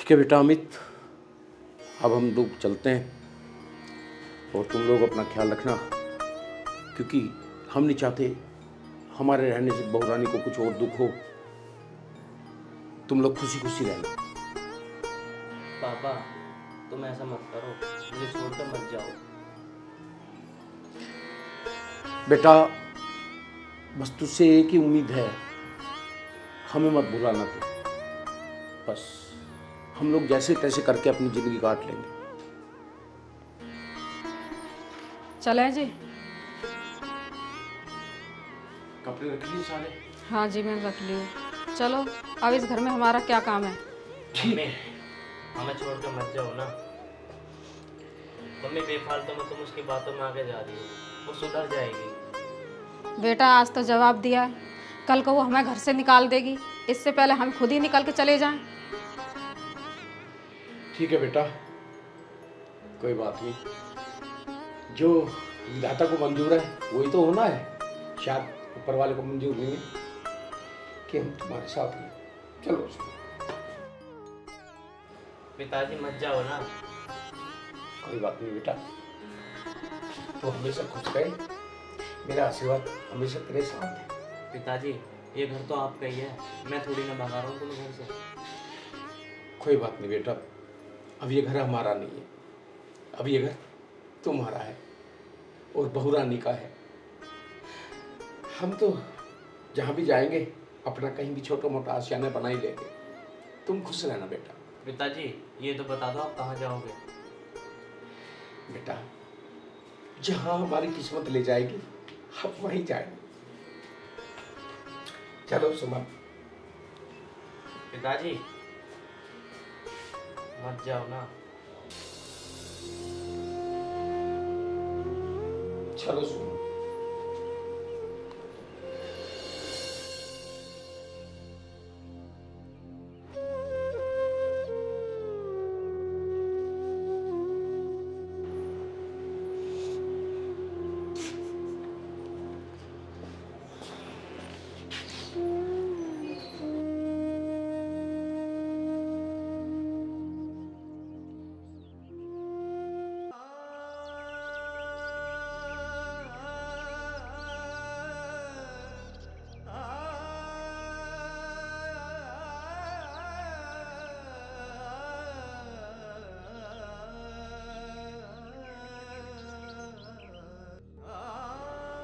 ठीक है बेटा अमित, अब हम लोग चलते हैं और तुम लोग अपना ख्याल रखना, क्योंकि हम नहीं चाहते हमारे रहने से बहू रानी को कुछ और दुख हो। तुम लोग खुशी खुशी रहना। पापा तुम ऐसा मत करो, मुझे छोड़कर मत जाओ। बेटा बस तुझसे एक ही उम्मीद है, हमें मत भुलाना तू। बस हम लोग जैसे तैसे करके अपनी जिंदगी काट लेंगे। चले जी। कपड़े रख लिए सारे? हाँ जी मैंने रख लिए। चलो अब इस घर में हमारा क्या काम है। मम्मी हमें छोड़कर मत जाओ ना। मम्मी बेफालतू में तुम उसकी बातों में आगे जा रही हो, वो सुधर जाएगी। बेटा आज तो जवाब दिया है, कल को वो हमें घर से निकाल देगी, इससे पहले हम खुद ही निकल के चले जाएं। ठीक है बेटा, कोई बात नहीं, जो विधाता को मंजूर है वही तो होना है। शायद ऊपर वाले को मंजूर नहीं है कि हम तुम्हारे साथ हैं। चलो पिताजी मत जाओ ना। कोई बात नहीं बेटा, तो हमेशा खुश रहे, मेरा आशीर्वाद हमेशा तेरे साथ है। पिताजी ये घर तो आपका ही है, मैं थोड़ी ना भगा रहा हूँ तुम्हें घर से। कोई बात नहीं बेटा, अब ये घर हमारा नहीं है, अब ये घर तुम्हारा है और बहू रानी का है। हम तो जहाँ भी जाएंगे अपना कहीं भी छोटा मोटा आशियाना बना ही लेंगे। तुम खुश रहना बेटा। पिताजी ये तो बता दो आप कहाँ जाओगे? बेटा जहाँ हमारी किस्मत ले जाएगी हम वहीं जाएंगे। चलो सुमन। पिताजी मत जाओ ना। चलो सुमन।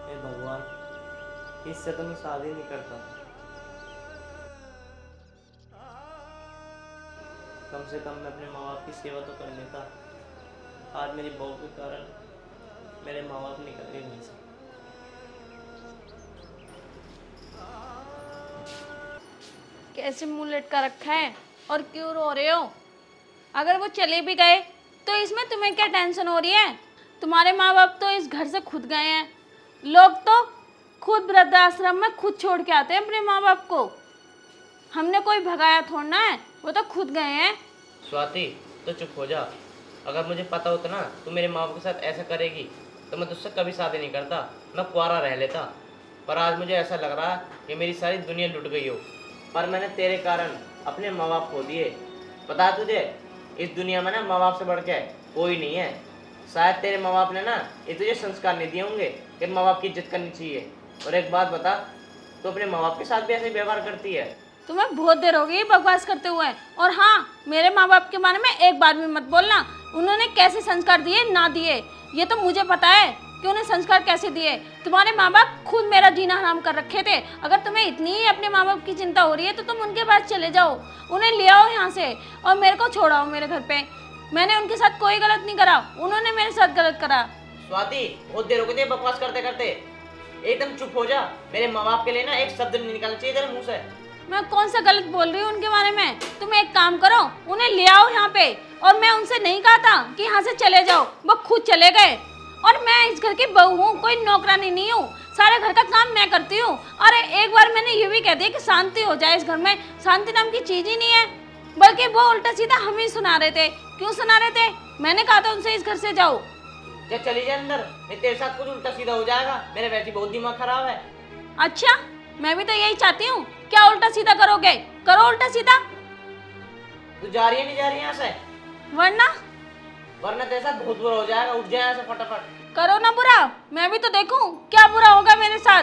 हे भगवान, इससे तो मैं शादी नहीं करता। कम से कम मैं अपने माँ बाप की सेवा तो कर लेता। आज मेरी बहू के कारण मेरे माँ बाप निकल गए घर से। कैसे मुंह लटका रखा है और क्यों रो रहे हो? अगर वो चले भी गए तो इसमें तुम्हें क्या टेंशन हो रही है? तुम्हारे माँ बाप तो इस घर से खुद गए हैं। लोग तो खुद वृद्धाश्रम में खुद छोड़ के आते हैं अपने माँ बाप को। हमने कोई भगाया थोड़ा है, वो तो खुद गए हैं। स्वाति तो चुप हो जा। अगर मुझे पता होता ना तू मेरे माँ बाप के साथ ऐसा करेगी तो मैं तुझसे कभी शादी नहीं करता, मैं कुंवारा रह लेता। पर आज मुझे ऐसा लग रहा है कि मेरी सारी दुनिया लुट गई हो। पर मैंने तेरे कारण अपने माँ बाप खो दिए। पता है तुझे, इस दुनिया में ना माँ बाप से बढ़ के कोई नहीं है। शायद तेरे माँ बाप ने ना ये तुझे संस्कार नहीं दिए होंगे कि माँ बाप की इज्जत करनी चाहिए। और एक बात बता, तो अपने माँ बाप के साथ भी ऐसे ही व्यवहार करती है? तुम्हें बहुत देर हो गई बकवास करते हुए। और हाँ, मेरे माँ बाप के बारे में एक बार भी मत बोलना। उन्होंने कैसे संस्कार दिए ना दिए ये तो मुझे पता है कि उन्हें संस्कार कैसे दिए। तुम्हारे माँ बाप खुद मेरा जीना हराम कर रखे थे। अगर तुम्हें इतनी ही अपने माँ बाप की चिंता हो रही है तो तुम उनके पास चले जाओ, उन्हें ले आओ यहाँ से और मेरे को छोड़ाओ मेरे घर पे। मैंने उनके साथ कोई गलत नहीं करा, उन्होंने मेरे साथ गलत करा। स्वाति बहुत देर हो गई बकवास करते करते, एकदम चुप हो जा। मेरे माँ बाप के लिए ना एक शब्द नहीं निकालना चाहिए तेरे मुंह से। मैं कौन सा गलत बोल रही हूँ उनके बारे में? तुम एक काम करो, उन्हें ले आओ यहाँ पे। और मैं उनसे नहीं कहा था कि यहाँ से चले जाओ, वो खुद चले गए। और मैं इस घर की बहू हूँ, कोई नौकरानी नहीं हूँ। सारे घर का काम मैं करती हूँ। अरे एक बार मैंने ये भी कह दिया कि शांति हो जाए इस घर में, शांति नाम की चीज ही नहीं है। बल्कि वो उल्टा सीधा हम ही सुना रहे थे। क्यों सुना रहे थे? मैंने कहा था उनसे इस घर से जाओ। क्या चली जाए अंदर, नहीं तेरे साथ कुछ उल्टा सीधा हो जाएगा। मेरे वैसे बहुत दिमाग खराब है। अच्छा, मैं भी तो यही चाहती हूँ। क्या उल्टा सीधा करोगे? करो उल्टा सीधा। तू जा रही है नहीं जा रही है यहाँ से? वरना वरना तो ऐसा बहुत बुरा हो जाएगा, उठ जाए यहाँ से फटाफट। करो ना बुरा, मैं भी तो देखूं क्या बुरा होगा मेरे साथ।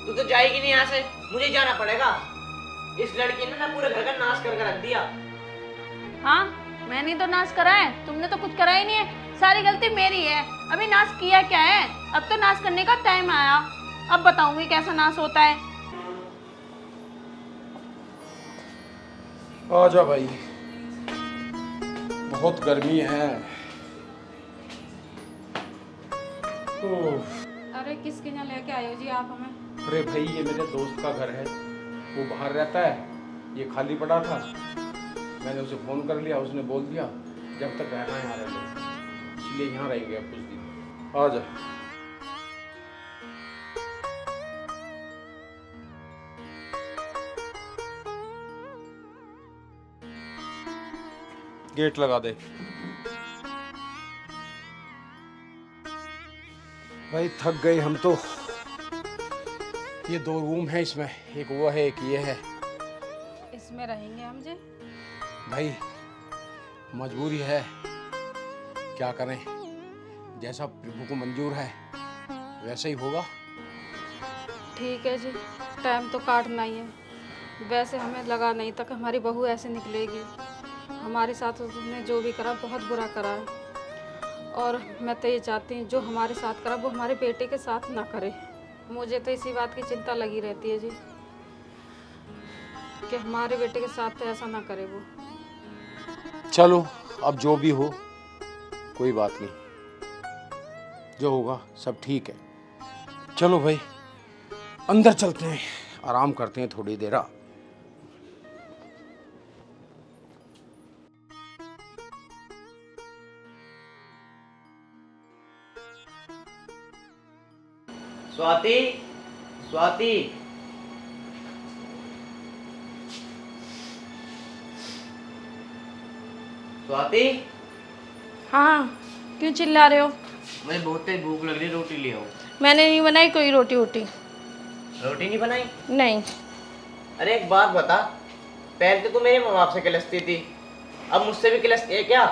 तू तो जाएगी नहीं यहाँ से, मुझे जाना पड़ेगा। इस लड़की ने ना पूरे घर का नाश करके रख दिया। हाँ, मैंने तो नाश करा है, तुमने तो कुछ करा ही नहीं है। सारी गलती मेरी है। अभी नाश किया क्या है? अब तो नाश करने का टाइम आया। अब बताऊंगी कैसा नाश होता है। आजा भाई, बहुत गर्मी है। अरे किसके यहाँ लेके आए हो जी आप हमें? अरे भाई, ये मेरे दोस्त का घर है, वो बाहर रहता है, ये खाली पड़ा था। मैंने उसे फ़ोन कर लिया, उसने बोल दिया जब तक रहना यहाँ रह लो, इसलिए यहाँ रहेंगे अब कुछ दिन। आ जा। गेट लगा दे भाई, थक गए हम तो। ये 2 रूम है इसमें, एक वो है एक ये है। इसमें रहेंगे हम जी। भाई मजबूरी है, क्या करें, जैसा प्रभु को मंजूर है वैसे ही होगा। ठीक है जी, टाइम तो काटना ही है। वैसे हमें लगा नहीं था कि हमारी बहू ऐसे निकलेगी। हमारे साथ उसने जो भी करा बहुत बुरा करा है, और मैं तो ये चाहती हूँ जो हमारे साथ करा वो हमारे बेटे के साथ ना करे। मुझे तो इसी बात की चिंता लगी रहती है जी कि हमारे बेटे के साथ तो ऐसा ना करे वो। चलो अब जो भी हो, कोई बात नहीं, जो होगा सब ठीक है। चलो भाई अंदर चलते हैं, आराम करते हैं थोड़ी देर। स्वाति, स्वाति, स्वाति। हाँ, क्यों चिल्ला रहे हो? मुझे बहुत तेज भूख लग रही है, रोटी ले आओ। मैंने नहीं बनाई कोई रोटी वोटी। रोटी नहीं बनाई? नहीं। अरे एक बात बता, पहले तो तू मेरे माँ बाप से किलसती थी, अब मुझसे भी किलसती है क्या?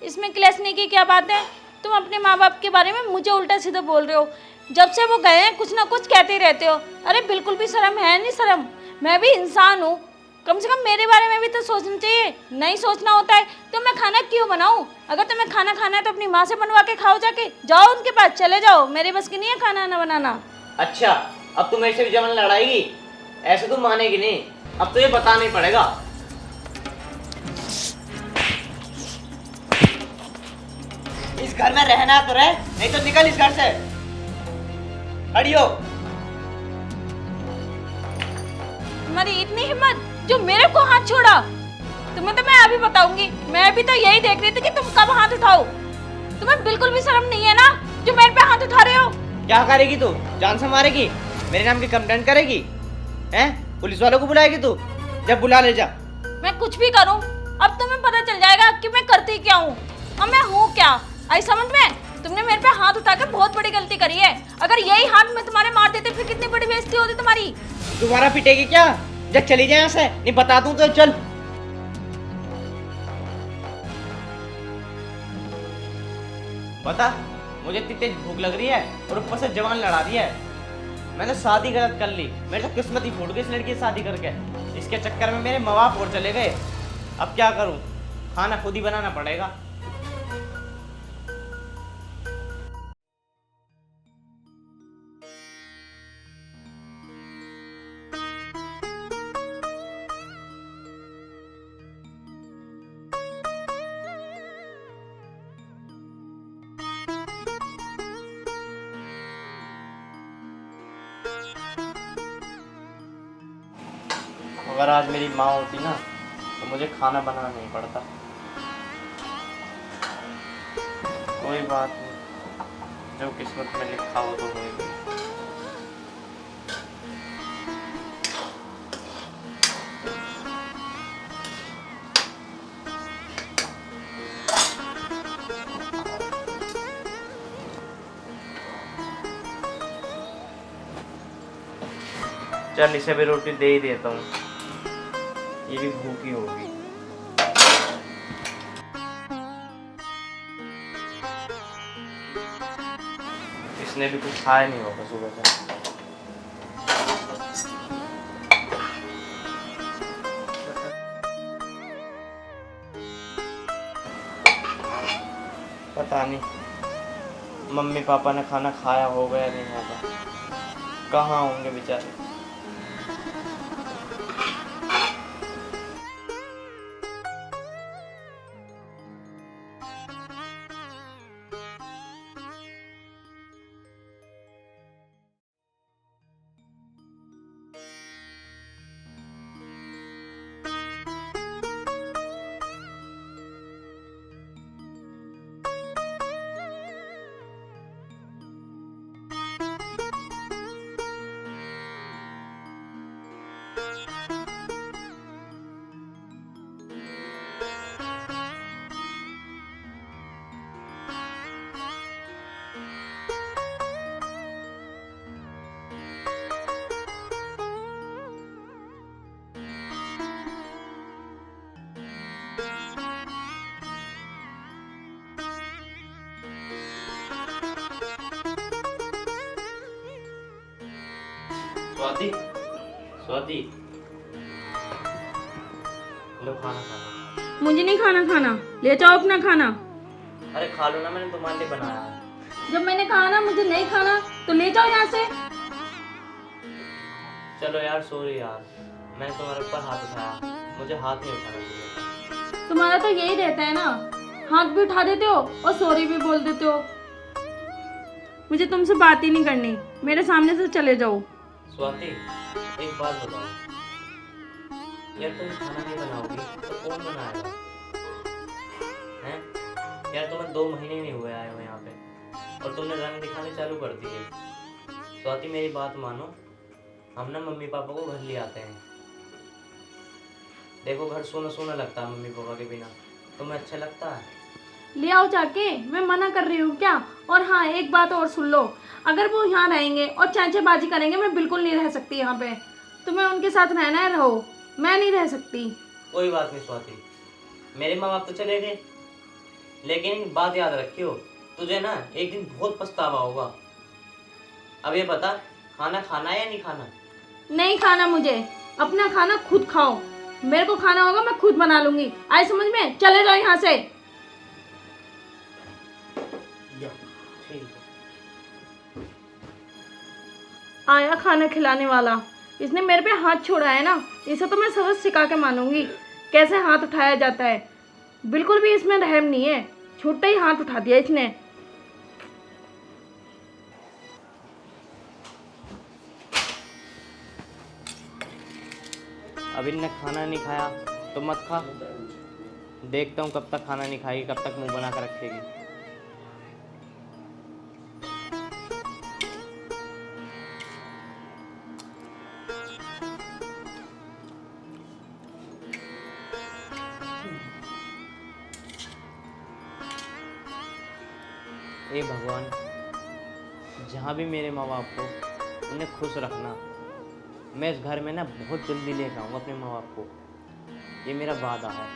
इसमें किलसने की क्या बात है? तुम अपने माँ बाप के बारे में मुझे उल्टा सीधा बोल रहे हो। जब से वो गए हैं कुछ ना कुछ कहते ही रहते हो। अरे बिल्कुल भी शर्म है नहीं? शर्म, मैं भी इंसान हूँ, कम से कम मेरे बारे में भी तो सोचना चाहिए। नहीं सोचना होता है तो मैं खाना क्यों बनाऊँ? अगर तुम्हें खाना खाना है तो अपनी माँ से बनवा के खाओ, जाके जाओ उनके पास, चले जाओ। मेरे बस की नहीं है खाना ना बनाना। अच्छा, अब तू मेरे से भी जमन लड़ाएगी? ऐसे तू मानेगी नहीं, अब तो ये बताना ही पड़ेगा। इस घर में रहना तो रहे, नहीं तो निकल इस घर से। अड़ियो। तुम्हारी इतनी हिम्मत जो मेरे को हाथ छोड़ा? तुम्हें तो मैं अभी बताऊंगी। मैं भी तो यही देख रही थी कि तुम कब हाथ उठाओ। तुम्हें बिल्कुल भी शर्म नहीं है ना जो मेरे पे हाथ उठा रहे हो? क्या करेगी तू? जान से मारेगी? मेरे नाम की कंप्लेंट करेगी? हैं? पुलिस वालों को बुलाएगी तू? जब बुला ले जा। मैं कुछ भी करूं, अब तुम्हें पता चल जाएगा कि मैं करती क्या हूँ और मैं हूँ क्या। आई समझ में? तुमने मेरे पे हाथ उठाकर बहुत बड़ी गलती करी है। अगर यही हाथ में तुम्हारे मार देते फिर कितनी बड़ी बेइज्जती होती तुम्हारी। दोबारा पिटेगी क्या? जब चली जाए यहाँ से, नहीं बता दूं तो चल। बता, मुझे इतनी तेज भूख लग रही है और ऊपर से जवान लड़ा रही है। मैंने शादी गलत कर ली, मेरी तो किस्मत ही फूट गई इस लड़की से शादी करके। इसके चक्कर में मेरे माँ बाप और चले गए। अब क्या करूं? खाना खुद ही बनाना पड़ेगा। अगर आज मेरी माँ होती ना तो मुझे खाना बनाना नहीं पड़ता। कोई बात नहीं, जो किस्मत में लिखा हो तो होगा। चल इसे भी रोटी दे ही देता हूँ, ये भी भूखी होगी। इसने भी कुछ खाया नहीं होगा सुबह से। पता नहीं मम्मी पापा ने खाना खाया होगा या नहीं होगा, कहाँ होंगे बेचारे। स्वाति, स्वाति, लो खाना खाना। मुझे नहीं खाना खाना, ले जाओ अपना खाना। अरे खा लो ना, मैंने तुम्हारे लिए बनाया है। जब मैंने कहा ना मुझे नहीं खाना तो ले जाओ यहाँ से। चलो यार, सॉरी यार, मैंने तुम्हारे ऊपर हाथ उठाया, मुझे हाथ नहीं उठाना चाहिए। तुम्हारा तो यही रहता है ना, हाथ भी उठा देते हो और सॉरी भी बोल देते हो। मुझे तुमसे बात ही नहीं करनी, मेरे सामने से चले जाओ। स्वाति, एक बात बताओ यार, तुम खाना नहीं बनाओगी तो कौन बनाएगा? हैं यार, तुम्हें 2 महीने नहीं हुए आए हो यहाँ पे और तुमने रंग दिखाने चालू कर दिए। स्वाति मेरी बात मानो, हम ना मम्मी पापा को घर ले आते हैं। देखो घर सोना सोना लगता है मम्मी पापा के बिना, तुम्हें अच्छा लगता है? ले आओ जाके, मैं मना कर रही हूँ क्या? और हाँ, एक बात और सुन लो, अगर वो यहाँ रहेंगे और चांचेबाजी करेंगे, मैं बिल्कुल नहीं रह सकती यहाँ पे। तुम्हें उनके साथ रहना है रहो, मैं नहीं रह सकती। कोई बात नहीं स्वाति, मेरे माँ बाप तो चले गए, लेकिन बात याद रखियो, तुझे ना एक दिन बहुत पछतावा होगा। अब ये बता, खाना खाना है या नहीं खाना? नहीं खाना मुझे, अपना खाना खुद खाओ। मेरे को खाना होगा मैं खुद बना लूंगी, आए समझ में? चले जाओ यहाँ से। ठीक है। आया खाना खिलाने वाला, इसने मेरे पे हाथ छोड़ा है ना, इसे तो मैं सबक सिखा के मानूंगी कैसे हाथ उठाया जाता है। बिल्कुल भी इसमें रहम नहीं है, छोटा ही हाथ उठा दिया इसने। अभी ने खाना नहीं खाया तो मत खा, देखता हूँ कब तक खाना नहीं खाएगी, कब तक मुंह बना कर रखेगी। हे भगवान, जहाँ भी मेरे माँ बाप को, उन्हें खुश रखना। मैं इस घर में ना बहुत जल्दी लेकर आऊँगा अपने माँ बाप को, ये मेरा वादा है।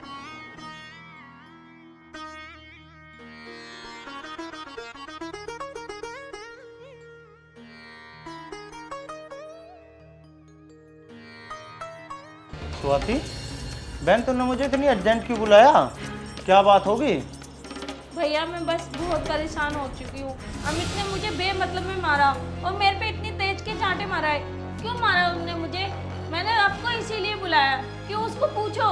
स्वाति, बहन तुमने मुझे इतनी अर्जेंट क्यों बुलाया? क्या बात होगी? भैया मैं बस बहुत परेशान हो चुकी हूँ। अमित ने मुझे बेमतलब में मारा और मेरे पे इतनी तेज के चांटे मारा है। क्यों मारा उसने मुझे? मैंने आपको इसीलिए बुलाया कि उसको पूछो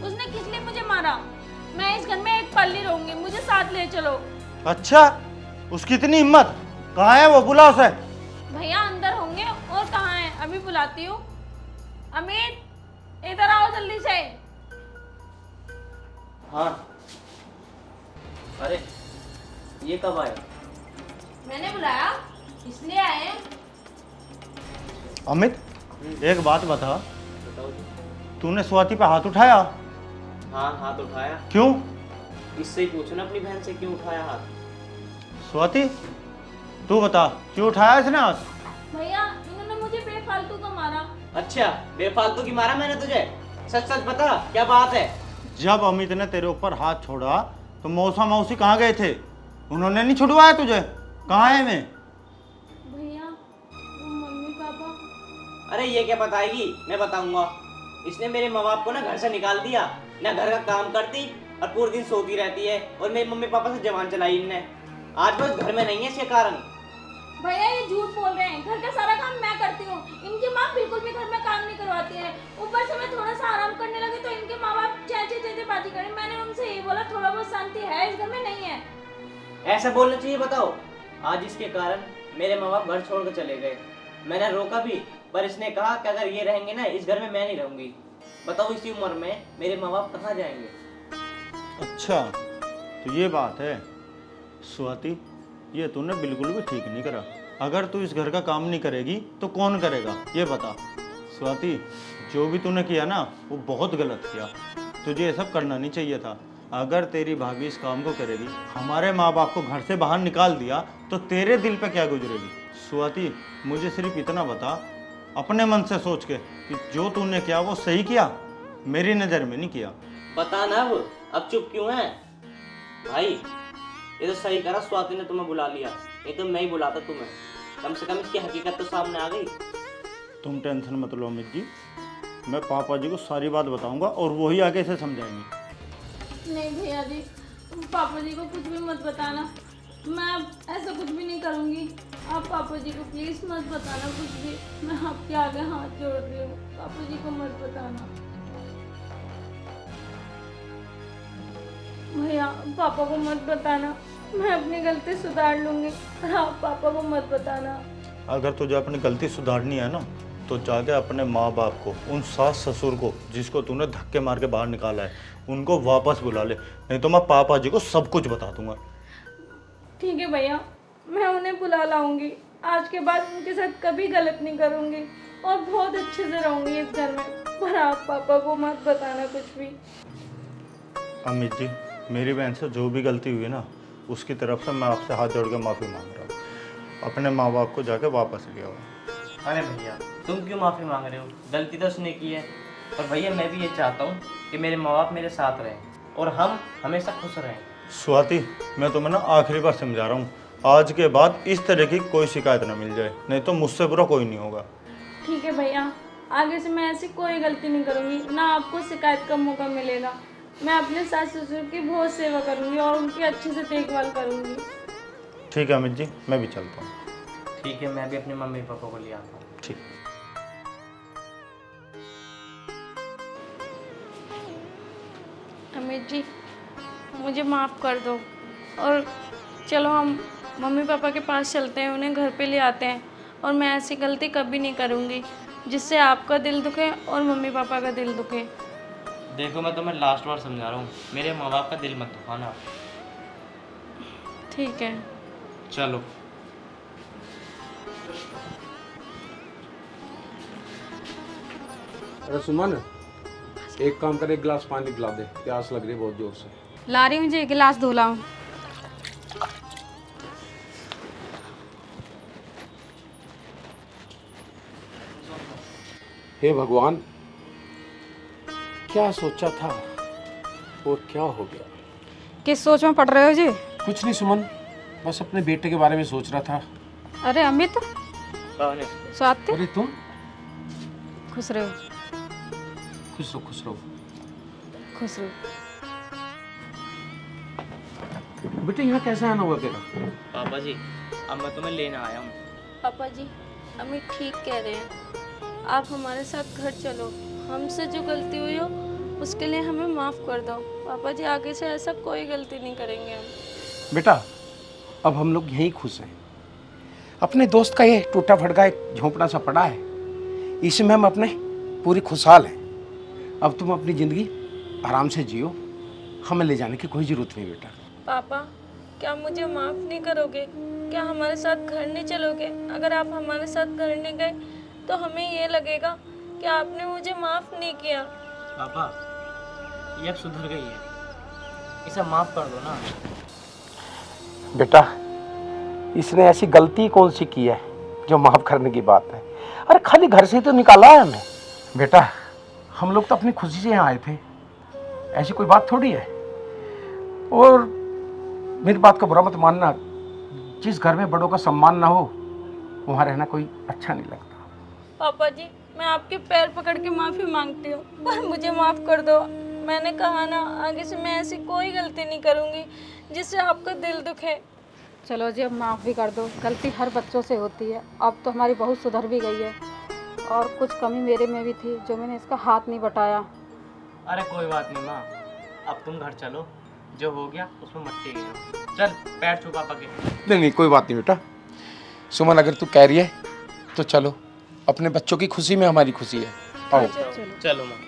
उसने किस लिए मुझे मारा। मैं इस घर में एक पल नहीं रहूंगी, मुझे साथ ले चलो। अच्छा, उसकी इतनी हिम्मत? कहाँ है वो? बुला उसे। भैया अंदर होंगे, और कहाँ है? अभी बुलाती हूँ। अमित इधर आओ जल्दी से। हाँ। अरे ये कब आया? मैंने बुलाया, इसलिए आए। अमित, एक बात बता, बताओ जी। तूने स्वाति पे हाथ उठाया? हाँ, हाथ उठाया। क्यों? इससे ही पूछो ना अपनी बहन से, क्यों उठाया हाथ? स्वाति, तू बता, क्यों उठाया इसने हाथ? भैया इन्होंने मुझे बेफालतू को मारा। अच्छा, बेफालतू की मारा मैंने तुझे? सच सच बता, क्या बात है? जब अमित ने तेरे ऊपर हाथ छोड़ा तो मौसा मौसी कहाँ गए थे? उन्होंने नहीं छुड़वाया तुझे? कहाँ है मैं? अरे ये क्या बताएगी, मैं बताऊंगा। इसने मेरे माँ बाप को ना घर से निकाल दिया, ना घर का काम करती और पूरे दिन सोती रहती है, और मेरे मम्मी पापा से जवान चलाई इनने। आज बस घर में नहीं है इसके कारण। भैया ये झूठ बोल रहे हैं, घर का सारा काम मैं करती हूँ, इनकी माँ बिल्कुल भी घर में काम नहीं करवाती है। ऊपर से मैं थोड़ा सा आराम करने लगी तो इनके माँ बाप चेचे बाजी करें। मैंने उनसे ये बोला थोड़ा बहुत शांति है इस घर में, नहीं है। ऐसा बोलना चाहिए, बताओ। आज इसके कारण मेरे माँ बाप घर छोड़ कर चले गए। मैंने रोका भी, पर इसने कहा कि अगर ये रहेंगे ना इस घर में, मैं नहीं रहूंगी। बताओ इसी उम्र में मेरे माँ बाप कहाँ जाएंगे। अच्छा तो ये बात है। स्वाति, ये तूने बिल्कुल भी ठीक नहीं करा। अगर तू इस घर का काम नहीं करेगी तो कौन करेगा ये बता। स्वाति, जो भी तूने किया ना वो बहुत गलत किया। तुझे ये सब करना नहीं चाहिए था। अगर तेरी भाभी इस काम को करेगी, हमारे माँ बाप को घर से बाहर निकाल दिया, तो तेरे दिल पे क्या गुजरेगी। स्वाति, मुझे सिर्फ इतना बता, अपने मन से सोच के कि जो तूने किया वो सही किया, मेरी नज़र में नहीं किया। पता ना अब चुप क्यों है भाई। ये तो सही करा स्वाति ने तुम्हें बुला लिया, नहीं तो मैं ही बुलाता तुम्हें। कम से कम इसकी हकीकत तो सामने आ गई। तुम टेंशन मत लो अमित जी, मैं पापा जी को सारी बात बताऊंगा और वही आगे से समझाएंगे। नहीं भैया जी, पापा जी को कुछ भी मत बताना, मैं अब ऐसा कुछ भी नहीं करूँगी। आप पापा जी को प्लीज़ मत बताना कुछ भी, मैं आपके आगे हाथ जोड़ रही हूँ, पापा जी को मत बताना। भैया पापा को मत बताना, मैं अपनी गलती सुधार लूँगी, पर आप पापा को मत बताना। अगर तुझे अपनी गलती सुधारनी है ना, तो जाके अपने माँ बाप को, उन सास ससुर को जिसको तूने धक्के मार के बाहर निकाला है, उनको वापस बुला ले, नहीं तो मैं पापा जी को सब कुछ बता दूंगा। ठीक है भैया, मैं उन्हें बुला लाऊंगी। आज के बाद उनके साथ कभी गलत नहीं करूंगी और बहुत अच्छे से रहूंगी इस घर में, पर आप पापा को मत बताना कुछ भी। अमित जी, मेरी बहन से जो भी गलती हुई ना, उसकी तरफ से मैं आपसे हाथ जोड़ के माफ़ी मांग रहा हूँ। अपने माँ बाप को जाके वापस ले आओ। अरे भैया तुम क्यों माफ़ी मांग रहे हो, गलती तो उसने की है। पर भैया मैं भी ये चाहता हूँ कि मेरे माँ बाप मेरे साथ रहें और हम हमेशा खुश रहें। स्वाति, मैं तुम्हें ना आखिरी बार समझा रहा हूँ, आज के बाद इस तरह की कोई शिकायत ना मिल जाए, नहीं तो मुझसे बुरा कोई नहीं होगा। ठीक है भैया, आगे से मैं ऐसी कोई गलती नहीं करूंगी, ना आपको शिकायत का मौका मिलेगा। मैं अपने सास ससुर की बहुत सेवा करूंगी और उनकी अच्छे से देखभाल करूंगी। ठीक है अमित जी, मैं भी चलता हूँ। ठीक है, मैं भी अपने मम्मी पापा को ले आता हूँ। ठीक। अमित जी, मुझे माफ़ कर दो और चलो हम मम्मी पापा के पास चलते हैं, उन्हें घर पे ले आते हैं, और मैं ऐसी गलती कभी नहीं करूँगी जिससे आपका दिल दुखे और मम्मी पापा का दिल दुखे। देखो मैं तुम्हें लास्ट बार समझा रहा हूँ, मेरे माँ बाप का दिल मत दुखाना। ठीक है, चलो। अरे सुमन, एक काम कर, एक गिलास पानी पिला दे, प्यास लग रही है बहुत जोर से। ला रही हूँ जी, गिलास धो लाऊं। हे भगवान, क्या सोचा था और क्या हो गया। किस सोच में पड़ रहे हो जी? कुछ नहीं सुमन, बस अपने बेटे के बारे में सोच रहा था। अरे अमित, स्वाति, अरे तुम खुश रहो, खुश रहो, खुश रहो। खुश रहो। बेटे यहाँ कैसे आना हुआ तेरा? पापा जी, अब मैं तुम्हें लेने आया हूँ। पापा जी अमित ठीक कह रहे हैं, आप हमारे साथ घर चलो, हमसे जो गलती हुई हो उसके लिए हमें माफ़ कर दो। पापा जी आगे से ऐसा कोई गलती नहीं करेंगे हम। बेटा, अब हम लोग यहीं खुश हैं। अपने दोस्त का ये टूटा फटका एक झोंपड़ा सा पड़ा है, इसमें हम अपने पूरी खुशहाल हैं। अब तुम अपनी ज़िंदगी आराम से जियो, हमें ले जाने की कोई ज़रूरत नहीं बेटा। पापा क्या मुझे माफ़ नहीं करोगे? क्या हमारे साथ घर नहीं चलोगे? अगर आप हमारे साथ घर नहीं गए तो हमें ये लगेगा कि आपने मुझे माफ़ नहीं किया। पापा ये अब सुधर गई है, इसे माफ़ कर दो ना। बेटा, इसने ऐसी गलती कौन सी की है जो माफ़ करने की बात है? अरे खाली घर से ही तो निकाला है हमें। बेटा, हम लोग तो अपनी खुशी से यहाँ आए थे, ऐसी कोई बात थोड़ी है। और मेरी बात का बुरा मत मानना, जिस घर में बड़ों का सम्मान ना हो वहाँ रहना कोई अच्छा नहीं लगता। पापा जी मैं आपके पैर पकड़ के माफ़ी मांगती हूँ, पर मुझे माफ़ कर दो। मैंने कहा ना, आगे से मैं ऐसी कोई गलती नहीं करूँगी जिससे आपका दिल दुखे। चलो जी, अब माफ़ भी कर दो। गलती हर बच्चों से होती है। अब तो हमारी बहू सुधर भी गई है, और कुछ कमी मेरे में भी थी जो मैंने इसका हाथ नहीं बटाया। अरे कोई बात नहीं माँ, अब तुम घर चलो, जो हो गया उसमें मट्टी गिरो। चल पैर छू पापा के। नहीं नहीं, कोई बात नहीं बेटा। सुमन, अगर तू कह रही है तो चलो, अपने बच्चों की खुशी में हमारी खुशी है। आओ। चलो माँ।